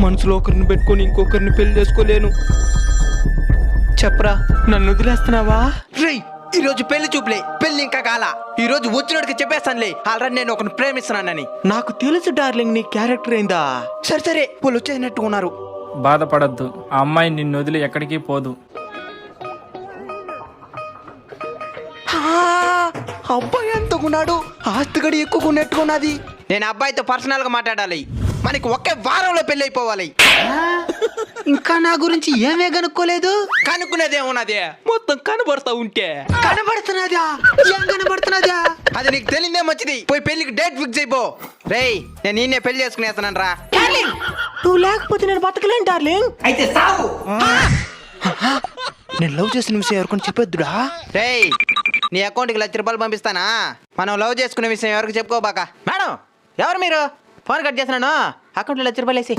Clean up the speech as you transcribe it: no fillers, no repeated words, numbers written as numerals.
మనసులో ఒకరిని పెట్టుకొని ఇంకొకరిని పెళ్లి చేసుకోలేను. చెప్పరా, నన్ను వదిలేస్తున్నావా? రేయ్, ఈ రోజు పెళ్లి చూపులే, పెళ్లి ఇంకా కాల. ఈ రోజు వచ్చినోడికి చెప్పేస్తానులే, ఆల్రెడీ నేను ఒకరిని ప్రేమిస్తున్నానని. నాకు తెలుసు డార్లింగ్, నీ క్యారెక్టర్ ఏందా. సరే సరే, వాళ్ళు వచ్చేసినట్టు ఉన్నారు. బాధపడద్దు, ఆ అమ్మాయి నిన్ను వదిలి ఎక్కడికి పోదు. అబ్బాయి ఎంతకున్నాడు, ఆస్తిగడి ఎక్కువకున్నట్టుకున్నది. నేను అబ్బాయితో పర్సనల్ గా మాట్లాడాలి, మనకి ఒకే వారంలో పెళ్లి అయిపోవాలి. ఇంకా నా గురించి ఏమే కనుక్కోలేదు? కనుక్కునేదేమున్నది, మొత్తం కనబడతా ఉంటే. కనబడుతున్నదా? ఏం కనబడుతున్నదా? అది నీకు తెలియదే మంచిది. పోయి పెళ్లికి డేట్ ఫిక్స్ అయిపో. రేయ్, నేను నిన్నే పెళ్లి చేసుకునేస్తాను రా. నువ్వు లేకపోతే నేను బతకలేను డార్లింగ్. అయితే సావు. నేను లవ్ చేసిన విషయం ఎవరికొని చెప్పొద్దుడా? రేయ్, నీ అకౌంట్కి ₹1,00,000 పంపిస్తానా? మనం లవ్ చేసుకునే విషయం ఎవరికి చెప్పుకోబాక. మేడం, ఎవరు మీరు? ఫోన్ కట్ చేస్తున్నాను, అకౌంట్లో ₹1,00,000 వేసి.